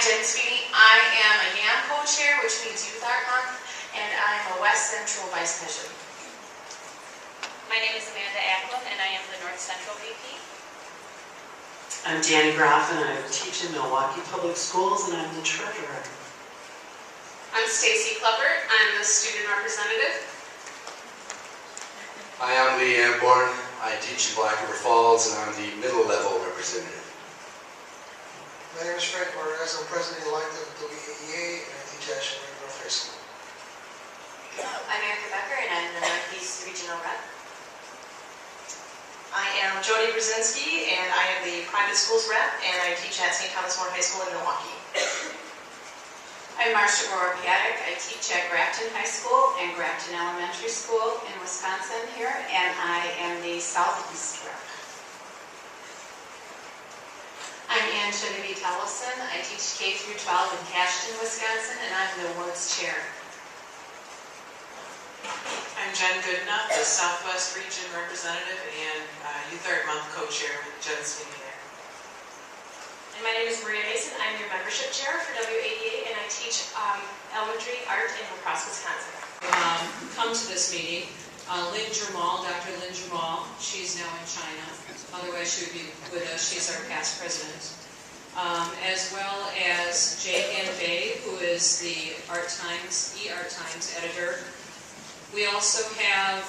Jen Sweeney. I am a YAM co-chair, which means Youth Art Month, and I'm a West Central Vice President. My name is Amanda Acklin, and I am the North Central VP. I'm Danny Groff, and I teach in Milwaukee Public Schools, and I'm the treasurer. I'm Stacy Kleppert. I'm the student representative. Hi, I'm Lee Amborn. I teach in Black River Falls, and I'm the middle level representative. My name is Frank Marquez. I'm president-elect of WAEA, and I teach at Ashland North High School. I'm Erica Becker, and I'm the Northeast Regional Rep. I am Jody Brzezinski, and I am the private schools rep, and I teach at St. Thomas More High School in Milwaukee. I'm Marcia Goropiatic. I teach at Grafton High School and Grafton Elementary School in Wisconsin here, and I am the Southeast rep. I'm Ann Genevieve Tellison. I teach K through 12 in Cashton, Wisconsin, and I'm the awards chair. I'm Jen Goodenough, the Southwest Region representative and Youth Art Month co-chair with Jen Sweeney there. And my name is Maria Mason. I'm your membership chair for WAEA, and I teach elementary art in La Crosse, Wisconsin. Come to this meeting. Lynn Jermal, Dr. Lynn Jermal, she's now in China. Otherwise she would be with us. She's our past president. As well as Jay Ganbei, who is the Art Times, E-Art Times editor. We also have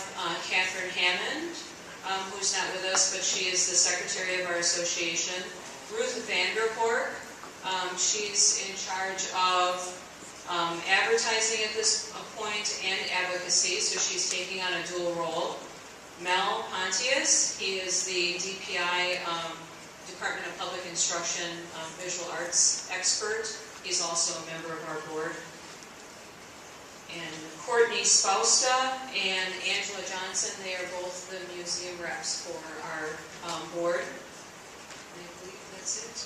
Catherine Hammond, who's not with us, but she is the secretary of our association. Ruth Vanderpoort, she's in charge of advertising at this point and advocacy, so she's taking on a dual role. Mel Pontius, he is the DPI, Department of Public Instruction Visual Arts expert. He's also a member of our board. And Courtney Spausta and Angela Johnson, they are both the museum reps for our board. And I believe that's it.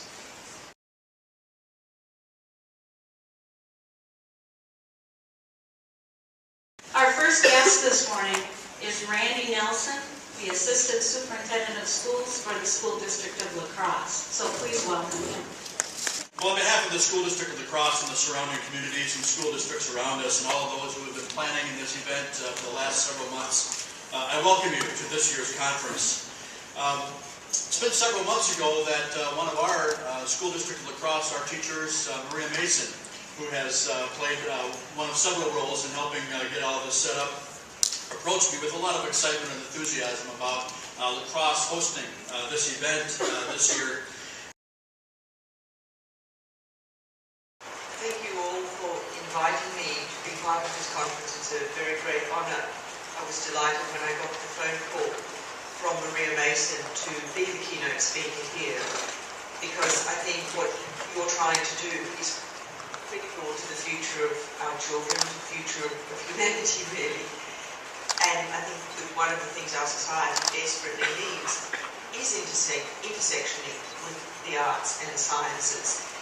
Our first guest this morning is Randy Nelson, the Assistant Superintendent of Schools for the School District of La Crosse. So please welcome him. Well, on behalf of the School District of La Crosse and the surrounding communities and school districts around us and all of those who have been planning in this event for the last several months, I welcome you to this year's conference. It's been several months ago that one of our School District of La Crosse, our teachers, Maria Mason, who has played one of several roles in helping get all of this set up, approached me with a lot of excitement and enthusiasm about La Crosse hosting this event this year. Thank you all for inviting me to be part of this conference. It's a very great honor. I was delighted when I got the phone call from Maria Mason to be the keynote speaker here, because I think what you're trying to do is critical to the future of our children, the future of humanity, really. And I think that one of the things our society desperately needs is intersectioning with the arts and the sciences.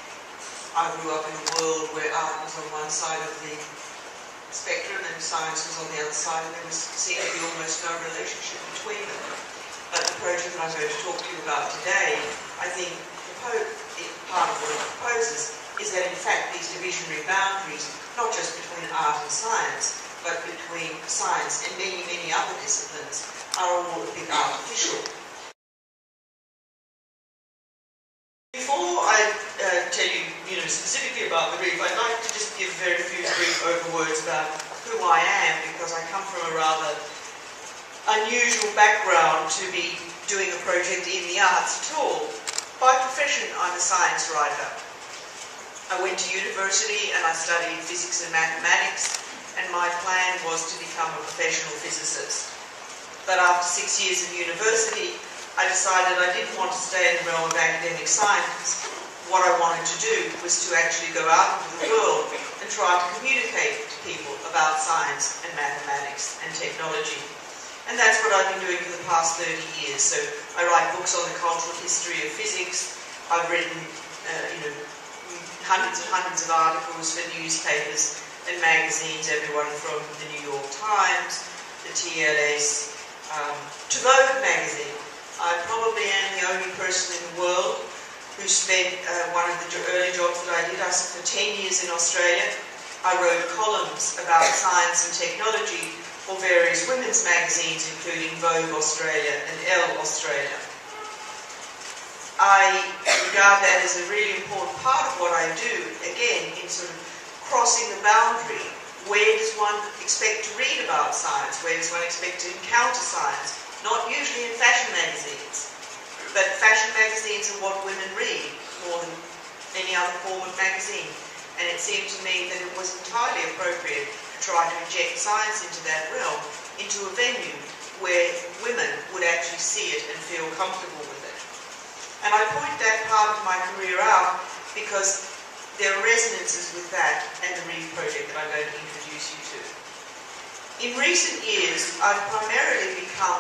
I grew up in a world where art was on one side of the spectrum and science was on the other side, and there was seemed to be almost no relationship between them. But the project that I'm going to talk to you about today, I think part of what it proposes is that in fact these divisionary boundaries, not just between art and science, but between science and many, many other disciplines, are all a bit artificial. Before I tell you, specifically about the brief, I'd like to just give very few brief overwords about who I am, because I come from a rather unusual background to be doing a project in the arts at all. By profession, I'm a science writer. I went to university and I studied physics and mathematics, and my plan was to become a professional physicist. But after 6 years of university, I decided I didn't want to stay in the realm of academic science. What I wanted to do was to actually go out into the world and try to communicate to people about science and mathematics and technology. And that's what I've been doing for the past 30 years. So I write books on the cultural history of physics. I've written hundreds and hundreds of articles for newspapers and magazines, everyone from the New York Times, the TLS, to Vogue magazine. I probably am the only person in the world who who spent one of the early jobs that I did. I spent for 10 years in Australia. I wrote columns about science and technology for various women's magazines, including Vogue Australia and Elle Australia. I regard that as a really important part of what I do, again, in sort of crossing the boundary. Where does one expect to read about science? Where does one expect to encounter science? Not usually in fashion magazines, but fashion magazines are what women read more than any other form of magazine. And it seemed to me that it was entirely appropriate to try to inject science into that realm, into a venue where women would actually see it and feel comfortable with it. And I point that part of my career out because there are resonances with that and the READ project that I'm going to introduce you to. In recent years, I've primarily become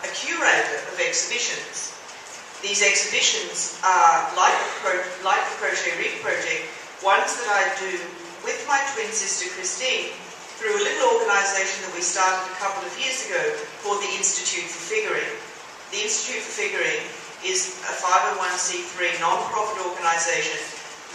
a curator of exhibitions. These exhibitions are like the Crochet READ project, ones that I do with my twin sister Christine through a little organisation that we started a couple of years ago called the Institute for Figuring. The Institute for Figuring is a 501c3 non-profit organisation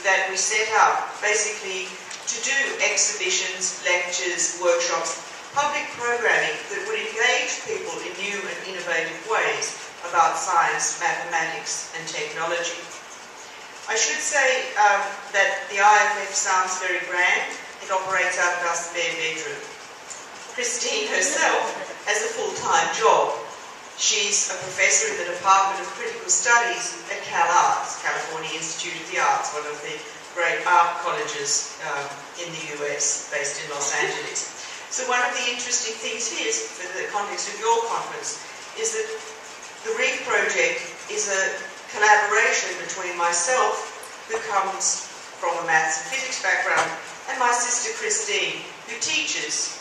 that we set up basically to do exhibitions, lectures, workshops, public programming that would engage people in new and innovative ways about science, mathematics and technology. I should say that the IFF sounds very grand. It operates out of our spare bedroom. Christine herself has a full-time job. She's a professor in the Department of Critical Studies at CalArts, California Institute of the Arts, one of the great art colleges in the US, based in Los Angeles. So one of the interesting things here, for the context of your conference, is that the READ project is a collaboration between myself, who comes from a maths and physics background, and my sister Christine, who teaches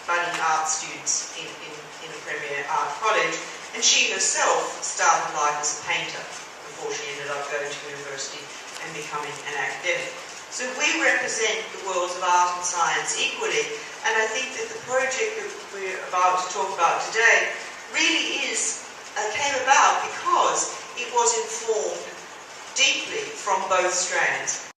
budding art students in a premier art college, and she herself started life as a painter before she ended up going to university and becoming an academic. So we represent the worlds of art and science equally, and I think that the project that we're about to talk about today really came about because it was informed deeply from both strands.